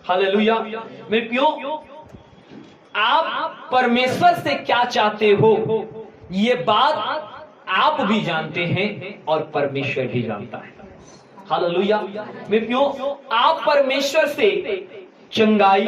Hallelujah. मेरे प्रियो, आप परमेश्वर से क्या चाहते हो ये बात आप भी जानते हैं और परमेश्वर भी जानता है। हालेलुया। मेरे प्रियो, आप परमेश्वर से चंगाई,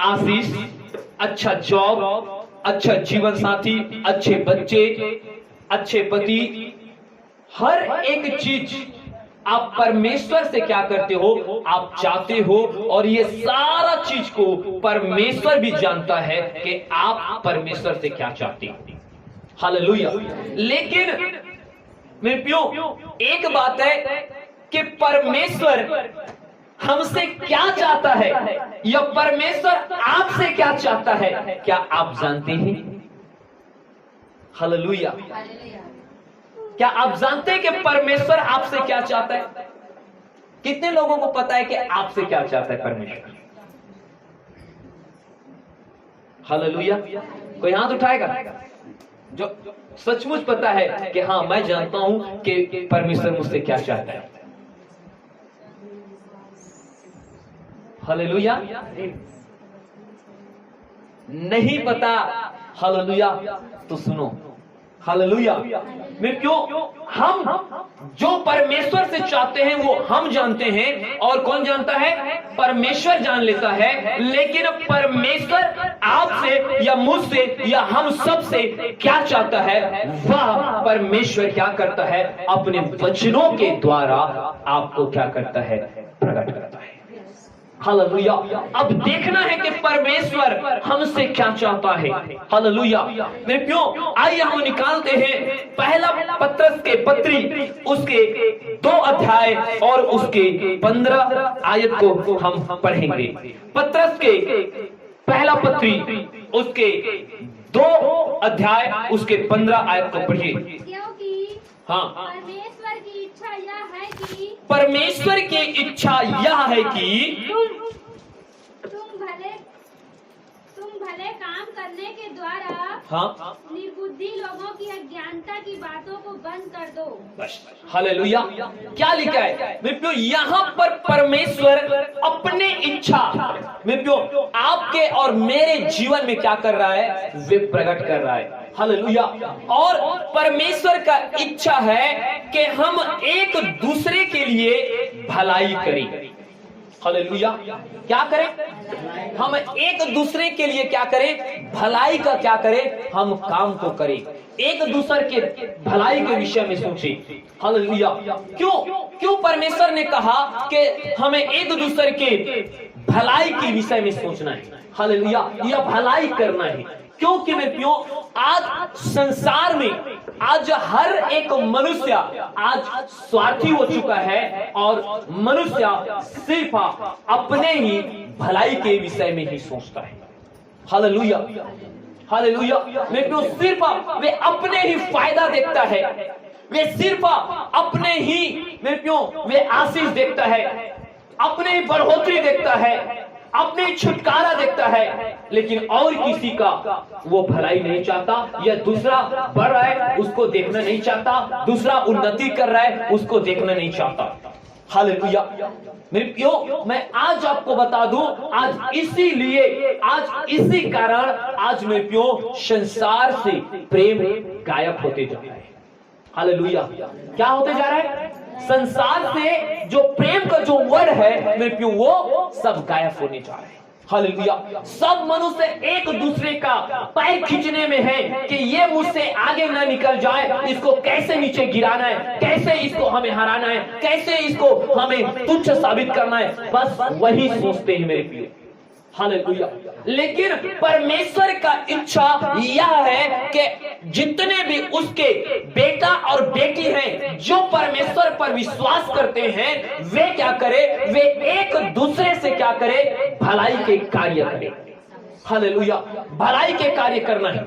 आशीष, अच्छा जॉब, अच्छा जीवन साथी, अच्छे बच्चे, अच्छे पति, हर एक चीज आप परमेश्वर से क्या करते हो, आप चाहते हो। और ये सारा चीज को परमेश्वर भी जानता है कि आप परमेश्वर से क्या चाहते हो। हालेलुया। लेकिन मेरे प्रियो, एक बात है कि परमेश्वर हमसे क्या चाहता है या परमेश्वर आपसे क्या चाहता है, क्या आप जानते हैं? हालेलुया। क्या आप जानते हैं कि परमेश्वर आपसे क्या चाहता है? कितने लोगों को पता है कि आपसे क्या चाहता है परमेश्वर? हालेलुया। कोई हाथ उठाएगा जो सचमुच पता है कि हाँ, मैं जानता हूं कि परमेश्वर मुझसे क्या चाहता है। हालेलुया। नहीं पता, हालेलुया, तो सुनो। हालेलुया। मेरे क्यों, हम जो परमेश्वर से चाहते हैं वो हम जानते हैं। और कौन जानता है? परमेश्वर जान लेता है। लेकिन परमेश्वर आपसे या मुझसे या हम सब से क्या चाहता है, वह परमेश्वर क्या करता है, अपने वचनों के द्वारा आपको क्या करता है, प्रकट करता है। हालेलुया। अब देखना है कि परमेश्वर हमसे क्या चाहता है। हालेलुया। मेरे प्रियो, आइए हम निकालते हैं पहला पत्रस के पत्री, उसके 2 अध्याय और उसके 15 आयत को हम पढ़ेंगे। पत्रस के पहला पत्री, उसके 2 अध्याय, उसके 15 आयत को पढ़िए। हाँ, परमेश्वर की इच्छा यह है कि परमेश्वर की इच्छा यह है कि तुम भले काम करने के द्वारा हाँ, निर्बुद्धि लोगों की अज्ञानता की बातों को बंद कर दो। बस। हालेलुया। क्या लिखा है मेरे प्रियो, यहाँ पर परमेश्वर अपने इच्छा मेरे प्रियो आपके और मेरे जीवन में क्या कर रहा है, वे प्रकट कर रहा है। हालेलुया। और परमेश्वर का इच्छा है कि हम एक दूसरे के लिए भलाई करें। हालेलुया। क्या करें? हम एक दूसरे के लिए क्या करें, भलाई का क्या करें, हम काम को करें, एक दूसरे के भलाई के विषय में सोचें। हालेलुया। क्यों परमेश्वर ने कहा कि हमें एक दूसरे के भलाई के विषय में सोचना है। हालेलुया। या भलाई करना है। क्योंकि मेरे प्रियो, आज संसार में आज हर एक मनुष्य आज स्वार्थी हो चुका है और मनुष्य सिर्फ अपने ही भलाई के विषय में ही सोचता है। हालेलुया। हालेलुया। मेरे प्रियो, सिर्फ वे अपने ही फायदा देखता है, वे सिर्फ अपने ही मेरे प्रियो वे आशीष देखता है, अपने ही बढ़ोतरी देखता है, अपने छुटकारा देखता है, लेकिन और किसी का वो भलाई नहीं चाहता। या दूसरा बढ़ रहा है उसको देखना नहीं चाहता, दूसरा उन्नति कर रहा है उसको देखना नहीं चाहता। हालेलुया। मेरे प्रियो, मैं आज आपको बता दूं, आज इसीलिए, आज इसी कारण आज मेरे प्रियो संसार से प्रेम गायब होते जा रहा है। हालेलुया। क्या होते जा रहा है? संसार से जो प्रेम का जो वर्ड है मेरे प्रियो, वो सब गायब होने जा रहे हैं। हालेलुया। सब मनुष्य एक दूसरे का पैर खींचने में है कि ये मुझसे आगे ना निकल जाए, इसको कैसे नीचे गिराना है, कैसे इसको हमें हराना है, कैसे इसको हमें तुच्छ साबित करना है, बस वही सोचते हैं मेरे प्रियो। हालेलुया। लेकिन परमेश्वर का इच्छा यह है कि जितने भी उसके बेटा और बेटी हैं जो परमेश्वर पर विश्वास करते हैं, वे क्या करें, वे एक दूसरे से क्या करें, भलाई के कार्य करें। हालेलुया। भलाई के कार्य करना है।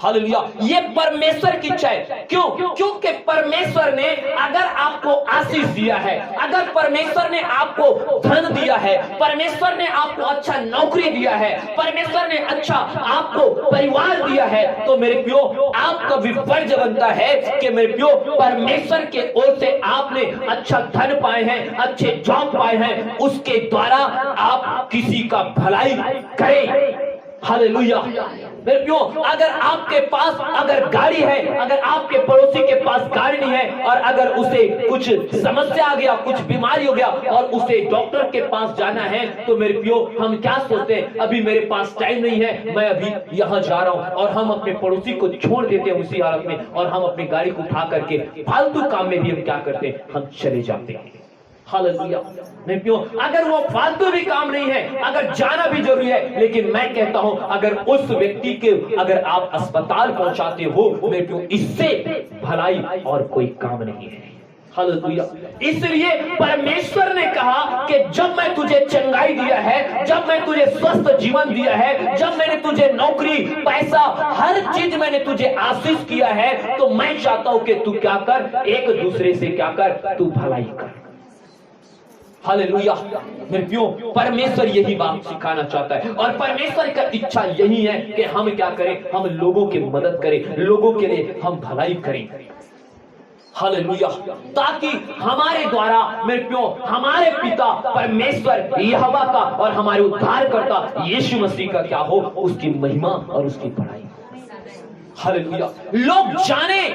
हालेलुया, ये परमेश्वर की इच्छा है। क्यों? क्योंकि परमेश्वर ने अगर आपको आशीष दिया है, अगर परमेश्वर ने आपको धन दिया है, परमेश्वर ने आपको अच्छा नौकरी दिया है, परमेश्वर ने अच्छा आपको परिवार दिया है, तो मेरे प्रियो आपका भी फर्ज बनता है कि मेरे प्रियो परमेश्वर के ओर से आपने अच्छा धन पाए हैं, अच्छे जॉब पाए हैं, उसके द्वारा आप किसी का भलाई करें। हालेलुया। मेरे प्रियो, अगर आपके पास अगर गाड़ी है, अगर आपके पड़ोसी के पास गाड़ी नहीं है और अगर उसे कुछ समस्या आ गया, कुछ बीमारी हो गया और उसे डॉक्टर के पास जाना है, तो मेरे प्रियो हम क्या सोचते हैं, अभी मेरे पास टाइम नहीं है, मैं अभी यहाँ जा रहा हूँ, और हम अपने पड़ोसी को छोड़ देते हैं उसी हालत में, और हम अपनी गाड़ी को उठा करके फालतू काम में भी हम क्या करते हैं, हम चले जाते हैं। हालेलुया। मैं क्यों, अगर वो फालतू भी काम नहीं है, अगर जाना भी जरूरी है, लेकिन मैं कहता हूं अगर उस व्यक्ति के अगर आप अस्पताल पहुंचाते हो, मैं क्यों, इससे भलाई और कोई काम नहीं है। हालेलुया। इसलिए परमेश्वर ने कहा कि जब मैं तुझे चंगाई दिया है, जब मैं तुझे स्वस्थ जीवन दिया है, जब मैंने तुझे नौकरी, पैसा, हर चीज मैंने तुझे आशीष किया है, तो मैं चाहता हूं कि तू क्या कर, एक दूसरे से क्या कर, तू भलाई कर। हालेलुया। मेरे प्रियो, परमेश्वर यही बात सिखाना चाहता है, और परमेश्वर का इच्छा यही है कि हम क्या करें, हम लोगों की मदद करें, लोगों के लिए हम भलाई करें। हालेलुया। ताकि हमारे द्वारा मेरे प्रियो हमारे पिता परमेश्वर यहोवा का और हमारे उद्धारकर्ता यीशु मसीह का क्या हो, उसकी महिमा और उसकी बड़ाई। हालेलुया। लोग जाने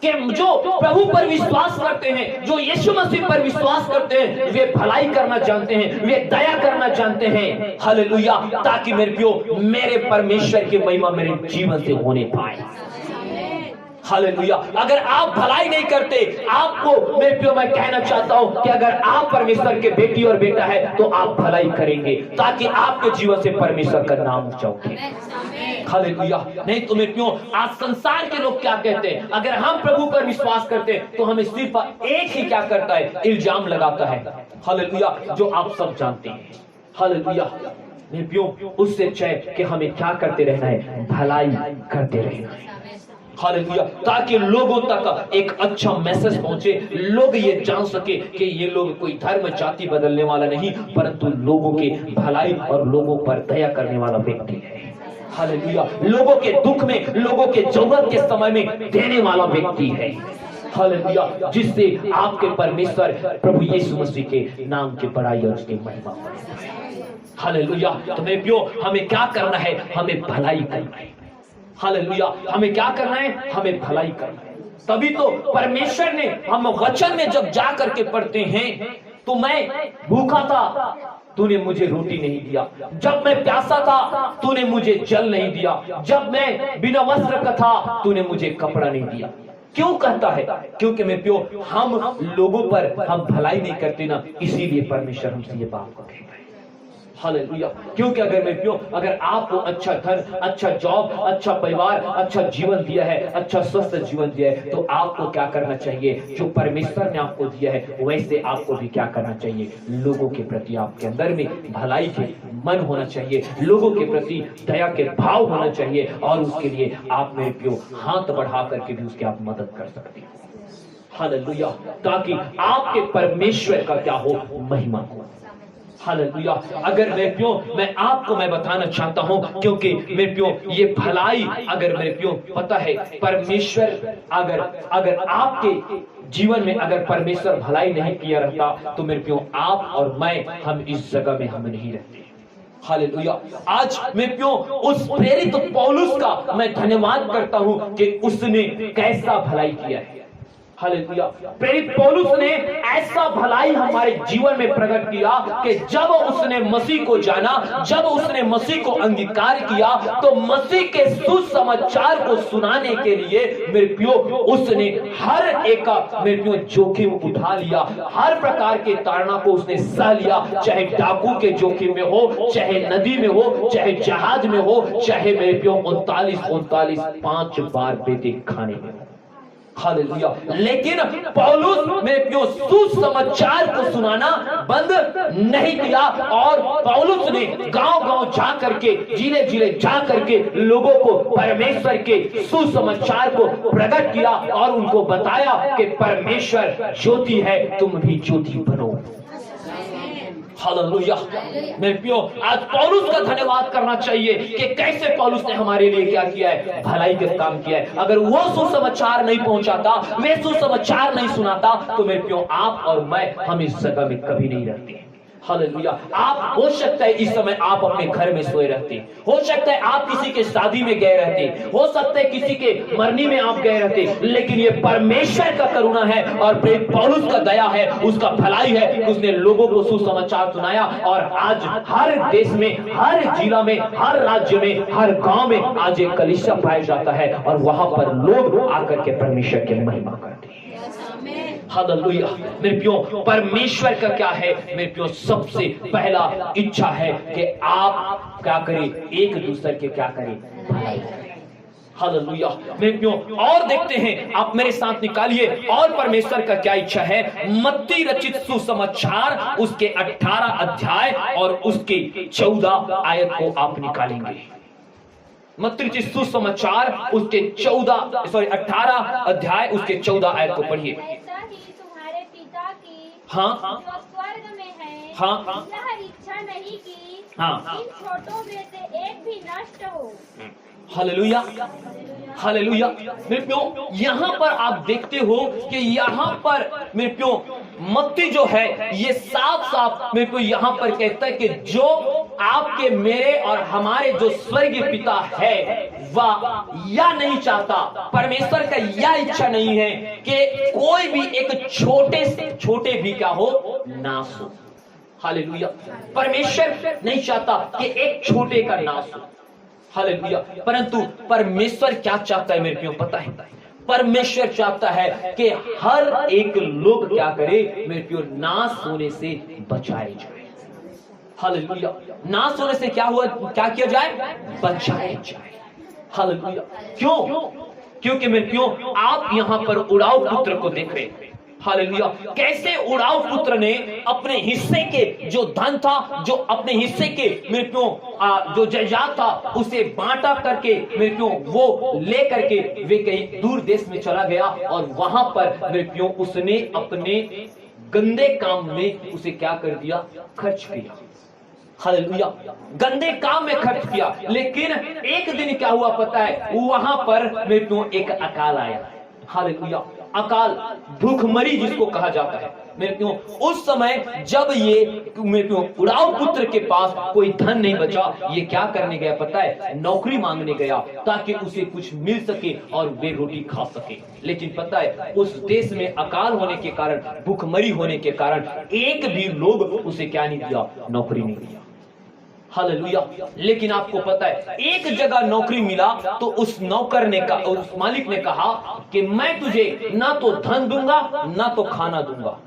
कि जो प्रभु पर विश्वास करते हैं, जो यीशु मसीह पर विश्वास करते हैं, वे भलाई करना जानते हैं, वे दया करना जानते हैं। हालेलुया। ताकि मेरे प्रियो मेरे परमेश्वर की महिमा मेरे जीवन से होने पाए। हालेलुया। अगर आप भलाई नहीं करते, आपको मेरे प्रियो मैं कहना चाहता हूं कि अगर आप परमेश्वर के बेटी और बेटा है, तो आप भलाई करेंगे, ताकि आपके जीवन से परमेश्वर का नाम ऊंचा उठे। हालेलुया। नहीं तो मेरे प्रियो आज संसार के लोग क्या कहते हैं, अगर हम प्रभु पर विश्वास करते हैं, तो हमें सिर्फ एक ही क्या करता है, इल्जाम लगाता है। हालेलुया। जो आप सब जानते हैं। हालेलुया। मेरे प्रियो उससे अच्छा है कि हमें क्या करते रहना है, भलाई करते रहना है। हालेलुया। ताकि लोगों तक एक अच्छा मैसेज पहुंचे, लोग ये जान सके कि ये लोग कोई धर्म जाति बदलने वाला नहीं, परंतु लोगों के भलाई और लोगों पर दया करने वाला व्यक्ति है। हालेलुया। लोगों के दुख में, लोगों के जरूरत के समय में देने वाला व्यक्ति है। हालेलुया। जिससे आपके परमेश्वर प्रभु यीशु मसीह के नाम की बड़ाई और उसकी महिमा। हालेलुया। तो मेरे प्रियो हमें क्या करना है, हमें भलाई करना है। हालेलुया। हमें क्या करना है, हमें भलाई करना है। तभी तो परमेश्वर ने, हम वचन में जब जा करके पढ़ते हैं, तो मैं भूखा था, तूने मुझे रोटी नहीं दिया, जब मैं प्यासा था तूने मुझे जल नहीं दिया, जब मैं बिना वस्त्र का था तूने मुझे कपड़ा नहीं दिया। क्यों कहता है? क्योंकि मैं प्यो हम लोगों पर हम भलाई नहीं करते ना, इसीलिए परमेश्वर हमसे ये बात को कहता है। हालेलुया। क्योंकि अगर मैं प्यो अगर आपको अच्छा धन, अच्छा जॉब, अच्छा परिवार, अच्छा जीवन दिया है, अच्छा स्वस्थ जीवन दिया है, तो आपको क्या करना चाहिए, जो परमेश्वर ने आपको दिया है वैसे आपको भी क्या करना चाहिए, लोगों के प्रति आपके अंदर में भलाई के मन होना चाहिए, लोगों के प्रति दया के भाव होना चाहिए, और उसके लिए आप मेरे प्यो हाथ बढ़ा करके भी उसकी आप मदद कर सकते हो। हालेलुया। ताकि आपके परमेश्वर का क्या हो, महिमा हो। हालेलुया। अगर मेरे प्यो मैं बताना चाहता हूं, क्योंकि मेरे प्यो ये भलाई अगर मेरे प्यो पता है परमेश्वर अगर आपके जीवन में अगर परमेश्वर भलाई नहीं किया रहता, तो मेरे प्यो आप और मैं हम इस जगह में हम नहीं रहते। हालेलुया। आज मैं प्यो उस प्रेरित पौलुस का मैं धन्यवाद करता हूं कि उसने कैसा भलाई किया है। हालेलुया। प्रेरित पौलुस ने ऐसा भलाई हमारे जीवन में प्रकट किया कि जब उसने मसीह को जाना, जब उसने मसीह को अंगीकार किया, तो मसीह के सुसमाचार को सुनाने के लिए मेरे प्यो उसने हर एक मेरे प्यो जोखिम उठा लिया, हर प्रकार के ताड़ना को उसने सह लिया, चाहे डाकू के जोखिम में हो, चाहे नदी में हो, चाहे जहाज में हो, चाहे मेरे प्यो 39 5 बार बेटे खाने में हो। हालेलुया। लेकिन पौलुस में जो सुसमाचार को सुनाना बंद नहीं किया और पौलुस ने गांव-गांव जा करके, जिले-जिले जा करके लोगों को परमेश्वर के सुसमाचार को प्रकट किया और उनको बताया कि परमेश्वर ज्योति है, तुम भी ज्योति बनो। हालेलुया। मेरे प्रियो, आज पौलुस का धन्यवाद करना चाहिए कि कैसे पौलुस ने हमारे लिए क्या किया है, भलाई का काम किया है। अगर वो सुसमाचार नहीं पहुंचाता, वे सुसमाचार नहीं सुनाता, तो मेरे प्रियो आप और मैं हम इस जगह में कभी नहीं रहते। हालेलुया। आप हो सकता है इस समय आप अपने घर में सोए रहते, हो सकता है आप किसी के शादी में गए रहते, हो सकता है किसी के मरनी में आप गए रहते, लेकिन ये परमेश्वर का करुणा है और पौलुस का दया है, उसका भलाई है, उसने लोगों को सुसमाचार सुनाया और आज हर देश में, हर जिला में, हर राज्य में, हर गांव में आज एक कलीसिया पाया जाता है और वहां पर लोग आकर के परमेश्वर की महिमा करते हैं। हालेलुया। मेरे प्रियो, परमेश्वर का क्या है, मेरे प्रियो, सबसे पहला इच्छा है कि आप क्या करें, एक दूसरे के क्या करें, भलाई करें। हालेलुया। मेरे प्रियो, और देखते हैं, आप मेरे साथ निकालिए और परमेश्वर का क्या इच्छा है। मत्ती रचित सुसमाचार उसके 18 अध्याय और उसके 14 आयत को आप निकालेंगे। मत्ती रचित सुसमाचार उसके 18 अध्याय उसके 14 आयत को पढ़िए। ऐसा ही तुम्हारे पिता की हाँ, जो स्वर्ग में है, हाँ, यह इच्छा नहीं की हाँ, इन छोटों में से एक भी नष्ट हो। हालेलुया। हालेलुया। मेरे प्रियो, यहाँ पर आप देखते हो कि यहाँ पर मेरे प्रियो मत्ती जो है ये साफ साफ मेरे को यहाँ पर कहता है कि जो आपके, मेरे और हमारे जो स्वर्गीय पिता है वह यह नहीं चाहता, परमेश्वर का यह इच्छा नहीं है कि कोई भी एक छोटे से छोटे भी क्या हो, नाश हो। हालेलुया। परमेश्वर नहीं चाहता कि एक छोटे का नाश हो। हालेलुया। परंतु परमेश्वर क्या चाहता है मेरे प्रियो, पता है? परमेश्वर चाहता है कि हर एक लोग क्या करे मेरे प्रियो, नाश होने से बचाए जाए। हालेलुया। नाश होने से क्या हुआ, क्या किया जाए, बचाए जाए। हालेलुया। क्यों? क्योंकि मेरे प्रियो आप यहाँ पर उड़ाऊ पुत्र को देख रहे हैं। हालेलुया। कैसे उड़ाऊ पुत्र ने अपने हिस्से के जो धन था, जो अपने हिस्से के मेरे प्रियो जो जायदाद था उसे बांटा करके मेरे प्रियो वो ले करके वे कहीं दूर देश में चला गया और वहां पर मेरे प्रियो उसने अपने गंदे काम में उसे क्या कर दिया, खर्च किया। हालेलुया। गंदे काम में खर्च किया। लेकिन एक दिन क्या हुआ पता है, वहां पर मेरे प्रियो एक अकाल आया। हालेलुया। अकाल, भूखमरी जिसको कहा जाता है मेरे प्रियो। उस समय जब ये मेरे प्रियो उड़ाऊ पुत्र के पास कोई धन नहीं बचा, ये क्या करने गया पता है, नौकरी मांगने गया ताकि उसे कुछ मिल सके और वे रोटी खा सके। लेकिन पता है उस देश में अकाल होने के कारण, भूखमरी होने के कारण एक भी लोग उसे क्या नहीं दिया, नौकरी नहीं दिया। हालेलुया। लेकिन आपको पता है एक जगह नौकरी मिला तो उस नौकर ने कहा, उस मालिक ने कहा कि मैं तुझे ना तो धन दूंगा ना तो खाना दूंगा।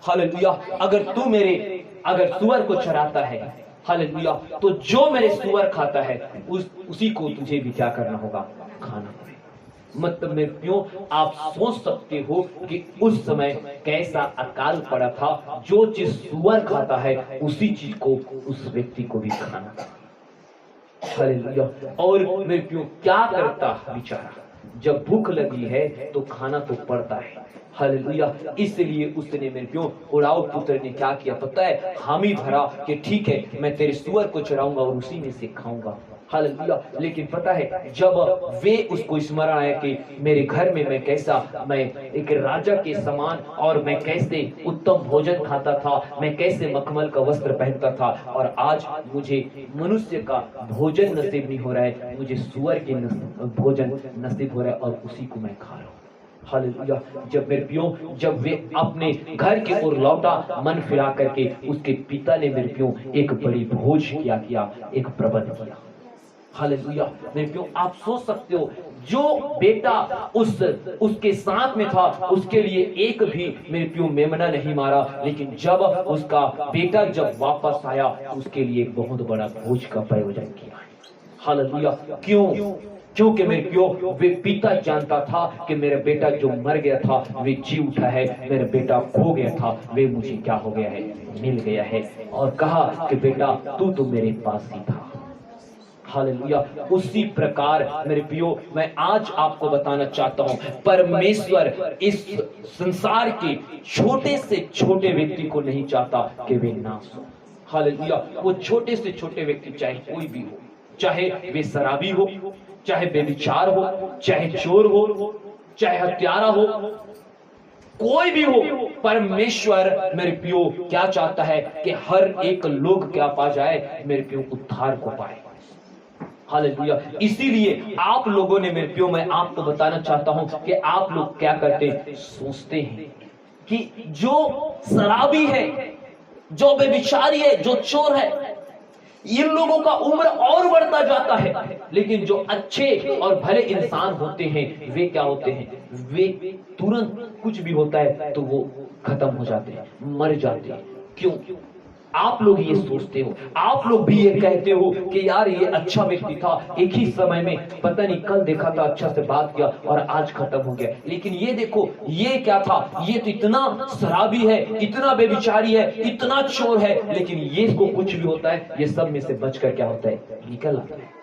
हालेलुया। अगर सुअर को चराता है, हालेलुया, तो जो मेरे सुअर खाता है उसी को तुझे भी क्या करना होगा, खाना। मतलब मेरे प्रियो आप सोच सकते हो कि उस समय कैसा अकाल पड़ा था। जो चीज सुअर खाता है उसी चीज को उस व्यक्ति को भी खाना था। हालेलुया। और मेरे प्रियो क्या करता बेचारा, जब भूख लगी है तो खाना तो पड़ता है। हालेलुया। इसलिए उसने मेरे प्रियो उड़ाऊ पुत्र ने क्या किया पता है, हामी भरा कि ठीक है मैं तेरे सुअर को चराऊंगा और उसी में से खाऊंगा। हालेलुया। लेकिन पता है जब वे उसको स्मरण आया कि मेरे घर में मैं एक राजा के समान और मैं कैसे उत्तम भोजन खाता था, मैं कैसे मखमल का वस्त्र पहनता था और आज मुझे मनुष्य का भोजन नसीब नहीं हो रहा है, मुझे सुअर के भोजन नसीब हो रहा है और उसी को मैं खा रहा हूँ। हालेलुया। जब मेरे प्रियो जब वे अपने घर की ओर लौटा मन फिरा करके, उसके पिता ने मेरे प्रियो एक बड़ी भोज किया, एक प्रबंध किया। हालेलुया। मेरे प्रियो आप सोच सकते हो जो बेटा उसके साथ में था उसके लिए एक भी मेरे प्रियो मेमना नहीं मारा, लेकिन जब उसका बेटा जब वापस आया उसके लिए बहुत बड़ा भोज का प्रयोजन किया। हालेलुया। क्यों? क्योंकि मेरे प्यो वे पिता जानता था कि मेरा बेटा जो मर गया था वे जी उठा है, मेरा बेटा खो गया था वे मुझे क्या हो गया है, मिल गया है। और कहा कि बेटा तू तो मेरे पास ही था। हालेलुया। उसी प्रकार मेरे प्रियो मैं आज आपको बताना चाहता हूं, परमेश्वर इस संसार के छोटे से छोटे व्यक्ति को नहीं चाहता कि वे नाश हो। हालेलुया। वो छोटे से छोटे व्यक्ति चाहे कोई भी हो, चाहे वे शराबी हो, चाहे बेविचार हो, चाहे चोर हो, चाहे हत्यारा हो, कोई भी हो, परमेश्वर मेरे प्रियो क्या चाहता है कि हर एक लोग क्या पा जाए, मेरे प्रियो उद्धार को पाए। हालेलुया। इसीलिए आप लोगों ने मेरे प्रियो मैं आपको बताना चाहता हूं कि आप लोग क्या करते हैं, सोचते हैं कि जो शराबी है, जो बेविचारी है, जो चोर है, इन लोगों का उम्र और बढ़ता जाता है, लेकिन जो अच्छे और भले इंसान होते हैं वे क्या होते हैं, वे तुरंत कुछ भी होता है तो वो खत्म हो जाते हैं, मर जाते हैं। क्यों? आप लोग ये सोचते हो, आप लोग भी ये कहते हो कि यार ये अच्छा व्यक्ति था, एक ही समय में पता नहीं कल देखा था, अच्छा से बात किया और आज खत्म हो गया। लेकिन ये देखो ये क्या था, ये तो इतना शराबी है, इतना बेविचारी है, इतना चोर है, लेकिन ये को कुछ भी होता है ये सब में से बचकर क्या होता है, निकल आता है।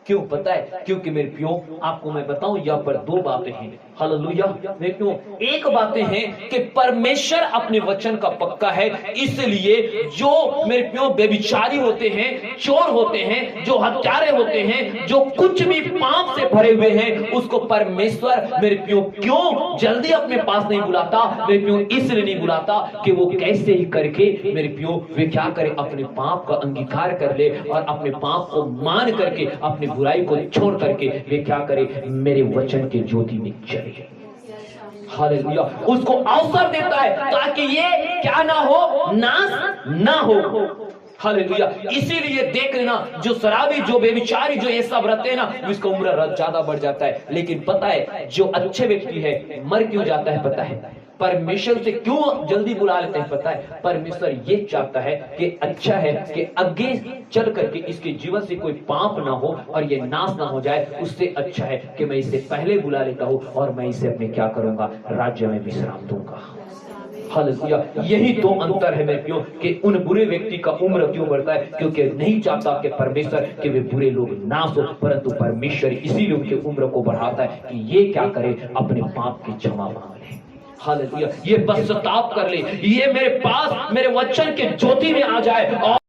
क्यों? पता है क्योंकि मेरे प्रियो आपको मैं बताऊं यहाँ पर दो बातें हैं। हालेलुया। मेरे प्रियो एक बातें हैं कि परमेश्वर अपने वचन का पक्का है, इसलिए जो मेरे प्रियो बेविचारी होते हैं, चोर होते हैं, जो हत्यारे होते हैं, जो कुछ भी पाप से भरे हुए हैं, उसको परमेश्वर मेरे प्रियो क्यों जल्दी अपने पास नहीं बुलाता, मेरे प्रियो इसलिए नहीं बुलाता कि वो कैसे ही करके मेरे प्रियो वे क्या करे, अपने पाप का अंगीकार कर ले और अपने पाप को मान करके अपने बुराई को छोड़ करके वे क्या करे, मेरे वचन के ज्योति में चले। हालेलुया। उसको अवसर देता है ताकि ये क्या ना हो, नाश ना हो। हालेलुया। इसीलिए देख लेना जो शराबी, जो बेविचारी, जो ये सब रहते हैं ना, उसका उम्र ज्यादा बढ़ जाता है। लेकिन पता है जो अच्छे व्यक्ति है मर क्यों जाता है, पता है परमेश्वर से क्यों जल्दी बुला लेते हैं, पता है परमेश्वर ये चाहता है कि अच्छा है कि आगे चल करके इसके जीवन से कोई पाप ना हो और ये नाश ना हो जाए, उससे अच्छा है कि मैं इसे पहले बुला लेता हूं और मैं इसे अपने क्या करूंगा, राज्य में विश्राम दूंगा। हालेलुया। यही तो अंतर है मेरे प्रियो कि उन बुरे व्यक्ति का उम्र क्यों बढ़ता है, क्योंकि नहीं चाहता कि परमेश्वर के वे बुरे लोग नाश हो, परंतु परमेश्वर इसीलिए उनके उम्र को बढ़ाता है कि ये क्या करे, अपने पाप की क्षमा मांग ले। हालेलुया। ये पश्चाताप कर ले, ये मेरे पास मेरे वचन के ज्योति में आ जाए और